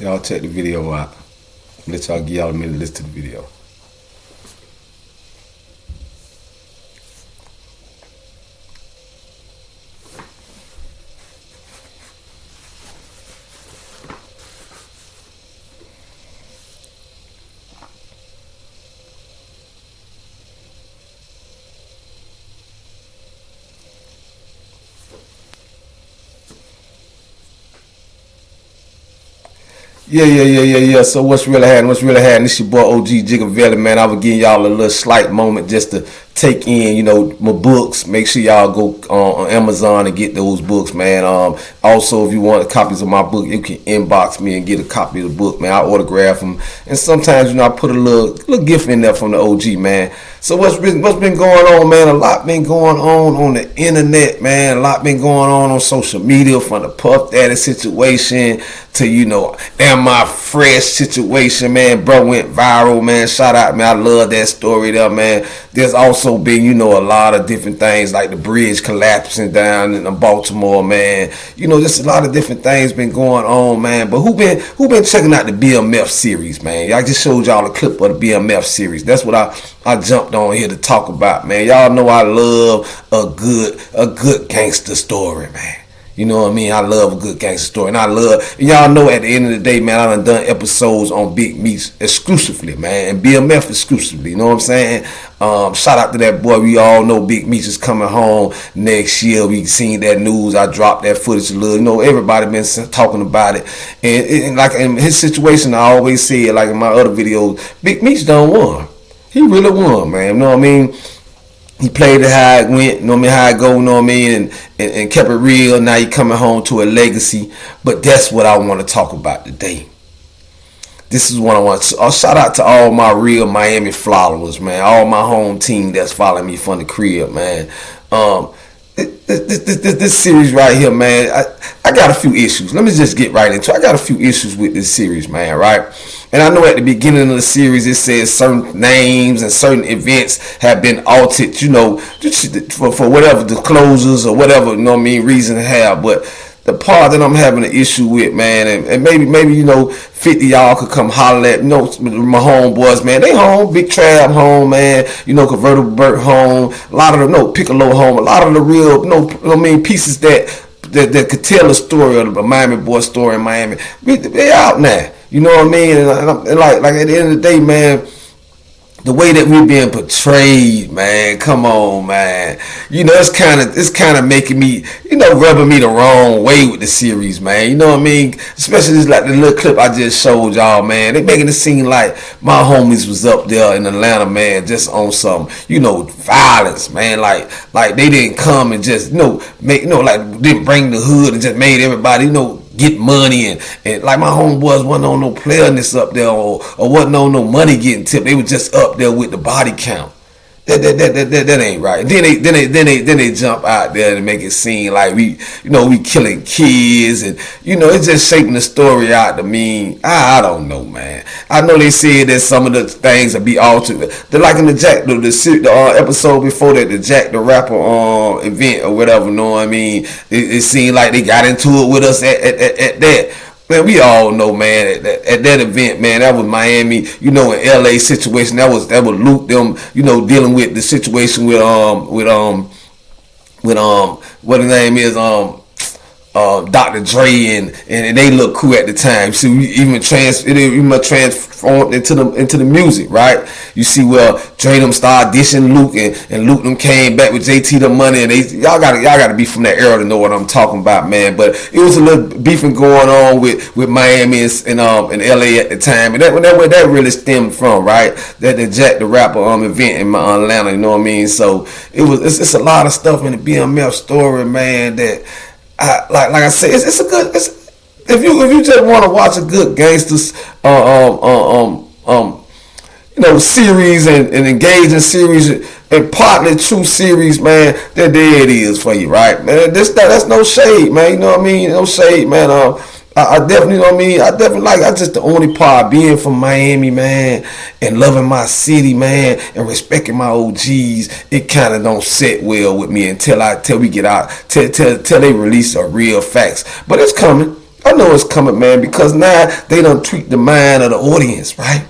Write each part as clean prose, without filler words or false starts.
Y'all check the video out. Let y'all give y'all a minute to listen to the video. Yeah. So what's really happening? This your boy OG Jigavelli, man. I was giving y'all a little slight moment just to take in, my books. Make sure y'all go on Amazon and get those books, man. Also, if you want copies of my book, you can inbox me and get a copy of the book, man. I autograph them, and sometimes, I put a little gift in there from the OG, man. So what's been going on, man? A lot been going on the internet, man. A lot been going on social media, from the Puff Daddy situation to, Am I Fresh situation, man. Bro went viral, man. Shout out, man. I love that story there, man. There's also been, a lot of different things like the bridge collapsing down in Baltimore, man. Just a lot of different things been going on, man. But who been checking out the BMF series, man? I just showed y'all a clip of the BMF series. That's what I jumped on here to talk about, man. Y'all know I love a good gangster story, man. You know what I mean? I love a good gangster story. And y'all know at the end of the day, man, I done episodes on Big Meats exclusively, man. And BMF exclusively, you know what I'm saying? Shout out to that boy. We all know Big Meats is coming home next year. We seen that news. I dropped that footage a little. Everybody been talking about it. And like in his situation, I always say it, like in my other videos, Big Meats done won. He really won, man. You know what I mean? He played it how it went, how it go, and kept it real. Now he coming home to a legacy. But that's what I want to talk about today. This is what I want to shout out to all my real Miami followers, man. All my home team that's following me from the crib, man. This series right here, man, I got a few issues. Let me just get right into it. I got a few issues with this series, man, right? And I know at the beginning of the series it says certain names and certain events have been altered, for whatever the closures or whatever, reason to have. But the part that I'm having an issue with, man, and maybe 50 y'all could come holler at, my homeboys, man. They home, Big Trab home, man. Convertible Burt home. A lot of the Piccolo home. A lot of the real, pieces that could tell a story of the Miami boy story in Miami. They out now. You know what I mean? And like at the end of the day, man, the way that we're being portrayed, man, come on, man. It's kind of making me, rubbing me the wrong way with the series, man. You know what I mean? Especially just like the little clip I just showed y'all, man. They making it seem like my homies was up there in Atlanta, man, just on some, violence, man. Like they didn't come and just, didn't bring the hood and just made everybody, get money and like my homeboys wasn't on no playerness up there or wasn't on no money getting tipped. They was just up there with the body count. That ain't right. Then they jump out there and make it seem like we killing kids and it's just shaping the story out to mean I don't know, man. I know they said that some of the things will be altered. They're like in the episode before that, the Jack the Rapper event or whatever. You know what I mean? It seemed like they got into it with us at that. Man, we all know, man, at that event, man, that was Miami, in LA situation. That was Luke them, dealing with the situation with what the name is, Dr. Dre and they look cool at the time. See, we even transformed into the music, right? You see, well, Dre them started dishing Luke and Luke them came back with JT the money, and y'all gotta be from that era to know what I'm talking about, man. But it was a little beefing going on with Miami and LA at the time, and that really stemmed from, right? That the Jack the Rapper event in Atlanta, you know what I mean? So it's a lot of stuff in the BMF story, man, that like I said, it's a good. If you just want to watch a good gangsters series and engaging series and partly true series, man, that there it is for you, right, man. That's no shade, man. You know what I mean? No shade, man. I definitely, you know what I mean? I just the only part being from Miami, man, and loving my city, man, and respecting my OGs. It kind of don't sit well with me until we get out, till they release the real facts. But it's coming. I know it's coming, man, because now they done treat the mind of the audience, right?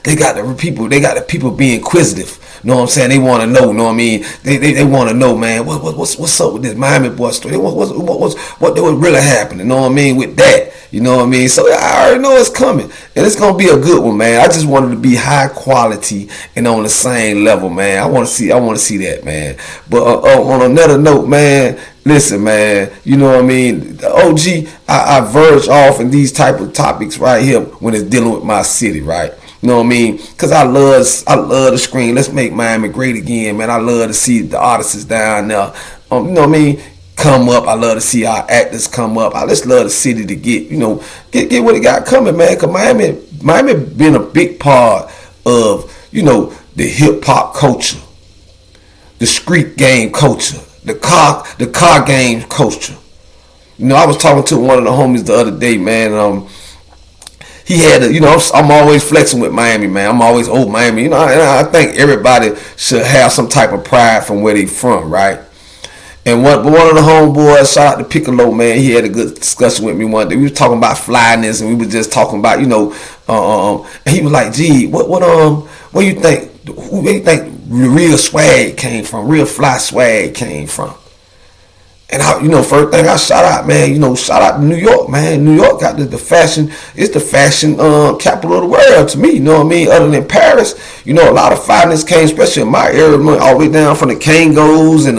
They got the people being inquisitive. You know what I'm saying? They want to know. You know what I mean? They want to know, man. What's up with this Miami boy story? What really happened? You know what I mean with that? You know what I mean? So I already know it's coming, and it's gonna be a good one, man. I just wanted to be high quality and on the same level, man. I want to see that, man. But on another note, man. Listen, man, you know what I mean? The OG, I verge off in these type of topics right here when it's dealing with my city, right? You know what I mean? Because I love the screen. Let's make Miami great again, man. I love to see the artists down there. You know what I mean? Come up. I love to see our actors come up. I just love the city to get what it got coming, man. Because Miami been a big part of, the hip hop culture, the street game culture, the car game culture. I was talking to one of the homies the other day, man. He had I'm always flexing with Miami, man. I'm always old Miami, and I think everybody should have some type of pride from where they from, right? And one of the homeboys, shout out to Piccolo, man, he had a good discussion with me one day. We was talking about flyness, and we were just talking about, and he was like, gee, where you think real swag came from, real fly swag came from? And first thing I shout out, man, shout out to New York, man. New York got the fashion, it's the fashion capital of the world to me, you know what I mean? Other than Paris, a lot of fineness came, especially in my area, all the way down from the Kangos and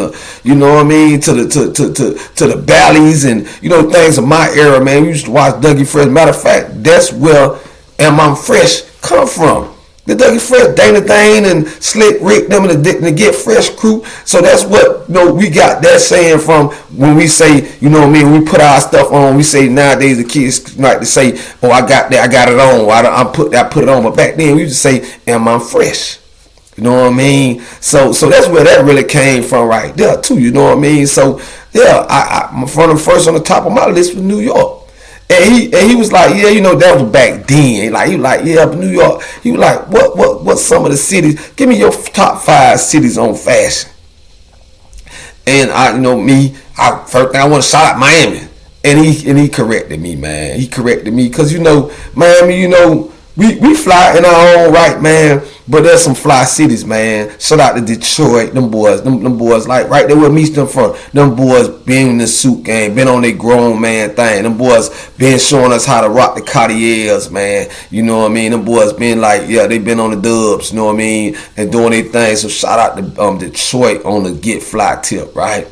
to the Valleys and, things of my era, man. We used to watch Dougie Fresh. Matter of fact, that's where Am I'm Fresh come from. The Dougie Fresh, Dana Dane and Slick Rick, them and the Get Fresh crew. So that's what we got that saying from when we say, when we put our stuff on. We say nowadays the kids like to say, "Oh, I got it on." I put it on. But back then we used to say, "Am I fresh?" You know what I mean? So that's where that really came from, right there too. You know what I mean? So yeah, I'm from the first on the top of my list was New York. And he was like, yeah, that was back then. He was like, yeah, but New York. He was like, what some of the cities? Give me your top 5 cities on fashion. And first thing I want to shout out Miami. And he corrected me, man. He corrected me because Miami, we fly in our own right, man. But there's some fly cities, man. Shout out to Detroit, them boys like right there where me them from. Them boys been in the suit game, been on their grown man thing. Them boys been showing us how to rock the Cartiers, man. You know what I mean? Them boys been like, yeah, they been on the dubs, you know what I mean, and doing their thing. So shout out to Detroit on the get fly tip, right?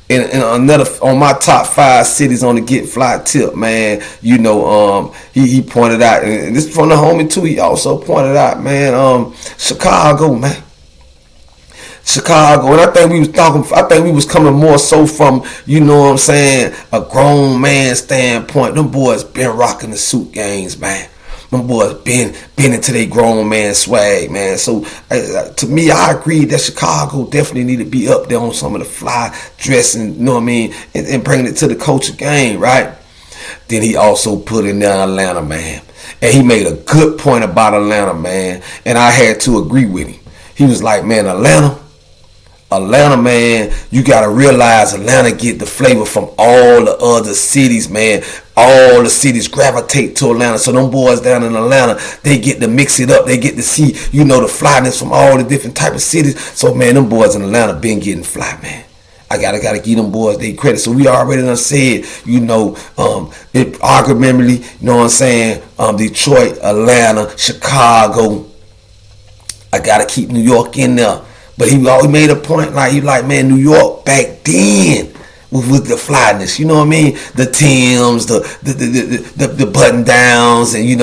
And another on my top 5 cities on the get fly tip, man. He pointed out, and this is from the homie too. He also pointed out, man, Chicago, man. Chicago, and I think we was coming more so from, a grown man standpoint. Them boys been rocking the suit games, man. Them boys been into their grown man swag, man. So to me, I agree that Chicago definitely need to be up there on some of the fly dressing, you know what I mean, and bringing it to the culture game, right? Then he also put in there Atlanta, man. And he made a good point about Atlanta, man. And I had to agree with him. He was like, man, Atlanta, man, you got to realize Atlanta get the flavor from all the other cities, man. All the cities gravitate to Atlanta. So them boys down in Atlanta, they get to mix it up. They get to see, the flyness from all the different type of cities. So, man, them boys in Atlanta been getting fly, man. I gotta give them boys their credit. So we already done said, arguably, you know what I'm saying, Detroit, Atlanta, Chicago. I gotta keep New York in there. But he always made a point, man, New York back then with the flyness, you know what I mean? The Timbs, the button downs, and you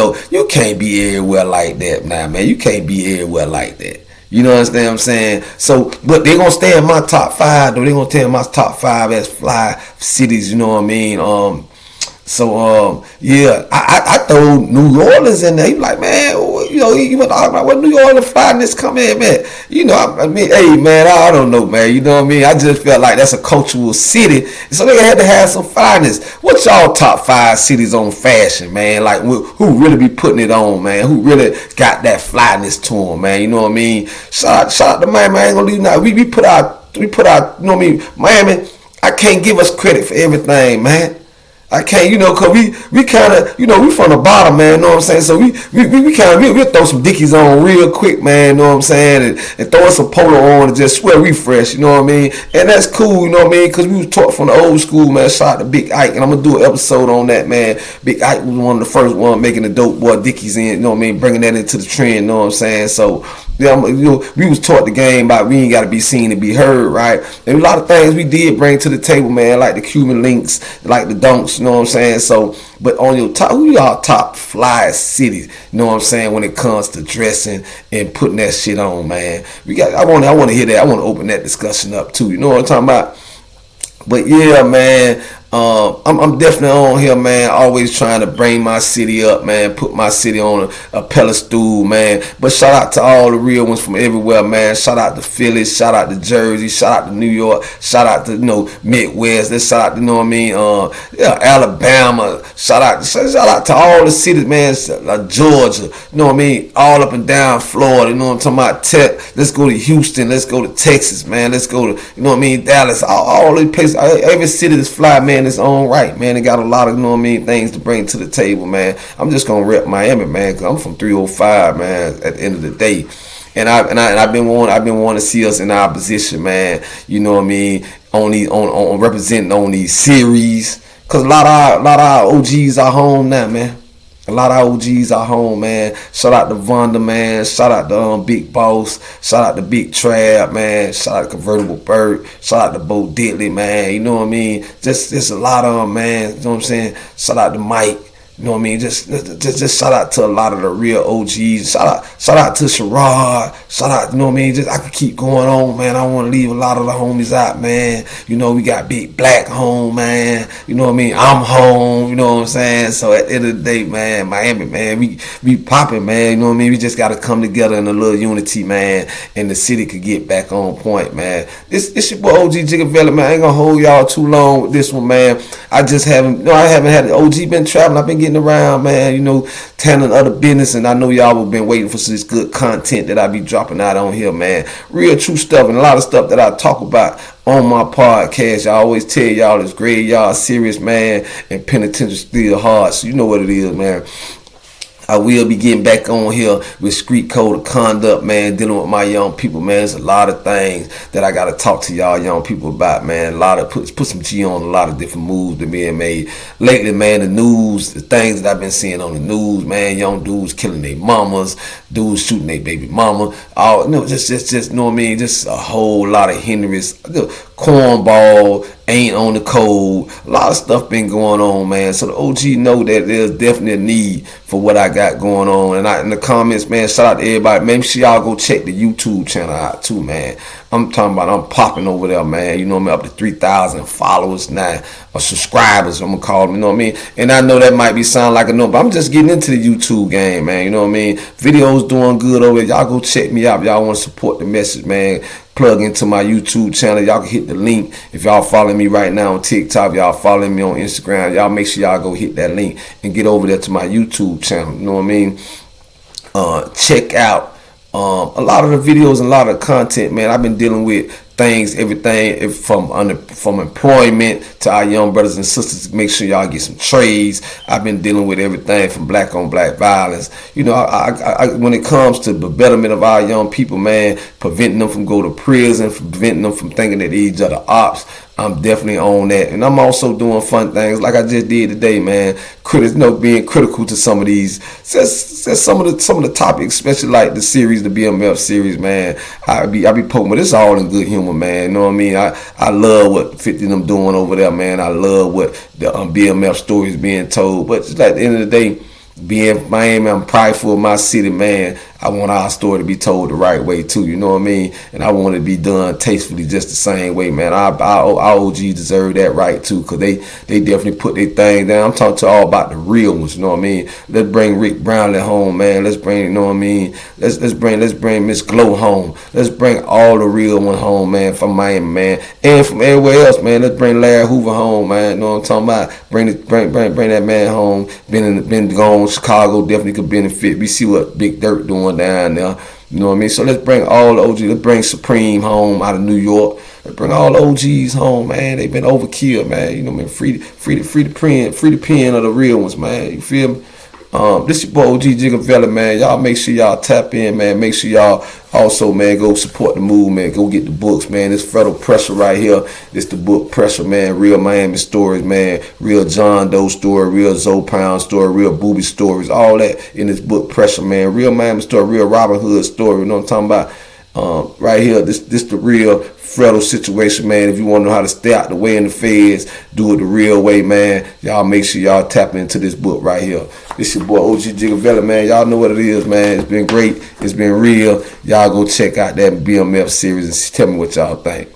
can't be everywhere like that now, man. You can't be everywhere like that. You know what I'm saying? So, but they're gonna stay in my top 5, though. They're gonna stay in my top 5 as fly cities, you know what I mean? Yeah, I throw New Orleans in there. He was like, man, he went talking about what New Orleans flyness come in, man. Hey, man, I don't know, man. You know what I mean? I just felt like that's a cultural city, so they had to have some flyness. What's y'all top 5 cities on fashion, man? Like, who really be putting it on, man? Who really got that flyness to them, man? You know what I mean? Shout out to Miami. I ain't gonna leave now. We put out, you know what I mean? Miami, I can't give us credit for everything, man. I can't, cause we kind of, we from the bottom, man. Know what I'm saying? So we kind of we'll throw some Dickies on real quick, man. Know what I'm saying? And throw some polo on and just swear we fresh. You know what I mean? And that's cool. You know what I mean? Cause we was taught from the old school, man. Shout out to Big Ike, and I'm gonna do an episode on that, man. Big Ike was one of the first one making the dope boy Dickies in. You know what I mean? Bringing that into the trend. You know what I'm saying? So yeah, we was taught the game about we ain't got to be seen to be heard, right? And a lot of things we did bring to the table, man, like the Cuban links, like the dunks, you know what I'm saying? So, but on your top, who y'all top flyest cities, you know what I'm saying, when it comes to dressing and putting that shit on, man? I want to hear that. I want to open that discussion up too. You know what I'm talking about? But yeah, man, I'm definitely on here, man. Always trying to bring my city up, man. Put my city on a pedestal, man. But shout out to all the real ones from everywhere, man. Shout out to Philly. Shout out to Jersey. Shout out to New York. Shout out to Midwest. Let's shout out to Alabama. Shout out to all the cities, man. Georgia. You know what I mean? All up and down Florida. You know what I'm talking about? Let's go to Houston. Let's go to Texas, man. Let's go to Dallas. All these places. Every city that's fly, man, its own right, man. It got a lot of things to bring to the table, man. I'm just gonna rep Miami, man, because I'm from 305, man. At the end of the day, and I've been wanting to see us in our position, man. You know what I mean? On representing on these series, cause a lot of our OGs are home now, man. A lot of OGs are home, man. Shout out to Vonda, man. Shout out to Big Boss. Shout out to Big Trap, man. Shout out to Convertible Bird. Shout out to Bo Diddley, man. You know what I mean? Just a lot of them, man. You know what I'm saying? Shout out to Mike. You know what I mean? Just shout out to a lot of the real OGs. Shout out to Sherrod. Shout out, you know what I mean? I could keep going on, man. I want to leave a lot of the homies out, man. We got Big Black home, man. You know what I mean? I'm home. You know what I'm saying? So at the end of the day, man, Miami, man, we popping, man. You know what I mean? We just got to come together in a little unity, man, and the city could get back on point, man. This your boy OG Jigavella, man. I ain't gonna hold y'all too long with this one, man. I haven't had the OG been traveling. I've been getting around, man, telling other business, and I know y'all have been waiting for this good content that I be dropping out on here, man. Real true stuff, and a lot of stuff that I talk about on my podcast. I always tell y'all it's great, y'all serious, man, and penitentiary still hard, so you know what it is, man. I will be getting back on here with street code of conduct, man, dealing with my young people, man. There's a lot of things that I got to talk to y'all young people about, man. A lot of put some G on a lot of different moves that being made lately, man. The news, the things that I've been seeing on the news, man. Young dudes killing their mamas, dudes shooting their baby mama. Just know what I mean. Just a whole lot of hindrance. Cornball ain't on the code. A lot of stuff been going on, man. So the OG know that there's definitely a need for what I got going on. And in the comments, man, shout out to everybody. Make sure y'all go check the YouTube channel out too, man. I'm talking about I'm popping over there, man. You know what I mean? Up to 3,000 followers now, or subscribers, I'm gonna call them, you know what I mean? And I know that might be sound like a no, but I'm just getting into the YouTube game, man. You know what I mean? Videos doing good over there. Y'all go check me out if y'all want to support the message, man. Plug into my YouTube channel. Y'all can hit the link. If y'all following me right now on TikTok, y'all following me on Instagram, y'all make sure y'all go hit that link and get over there to my YouTube channel. You know what I mean? Check out a lot of the videos and a lot of the content, man. I've been dealing with things, everything from employment to our young brothers and sisters. Make sure y'all get some trades. I've been dealing with everything from black on black violence. I when it comes to the betterment of our young people, man, preventing them from going to prison, preventing them from thinking that these are the ops. I'm definitely on that, and I'm also doing fun things like I just did today, man. Being critical to some of these, just some of the topics, especially like the series, the BMF series, man. I be poking, but it's all in good humor, man. You know what I mean? I love what 50 of them doing over there, man. I love what the BMF stories being told, but just at the end of the day, being Miami, I'm prideful of my city, man. I want our story to be told the right way too, you know what I mean? And I want it to be done tastefully just the same way, man. Our OGs deserve that right too, because they definitely put their thing down. I'm talking to all about the real ones, you know what I mean? Let's bring Rick Brownlee home, man. Let's bring, you know what I mean? Let's bring Miss Glow home. Let's bring all the real ones home, man, from Miami, man. And from everywhere else, man. Let's bring Larry Hoover home, man. You know what I'm talking about? Bring that man home. Been gone. Chicago definitely could benefit. We see what Big Dirt doing down there. You know what I mean? So let's bring all the OGs. Let's bring Supreme home out of New York. Let's bring all the OGs home, man. They've been overkill, man. You know what I mean? Free the pen of the real ones, man. You feel me? This your boy OG Jigavella, man. Y'all make sure y'all tap in, man. Make sure y'all also, man, go support the movement. Go get the books, man. This Federal Pressure right here. This the book Pressure, man. Real Miami stories, man. Real John Doe story, real Zoe Pound story, real Booby stories. All that in this book Pressure, man. Real Miami story, real Robin Hood story. You know what I'm talking about? Right here, this the real Fredo situation, man. If you want to know how to stay out the way in the feds, do it the real way, man. Y'all make sure y'all tap into this book right here. This your boy OG Jigavella, man. Y'all know what it is, man. It's been great. It's been real. Y'all go check out that BMF series and tell me what y'all think.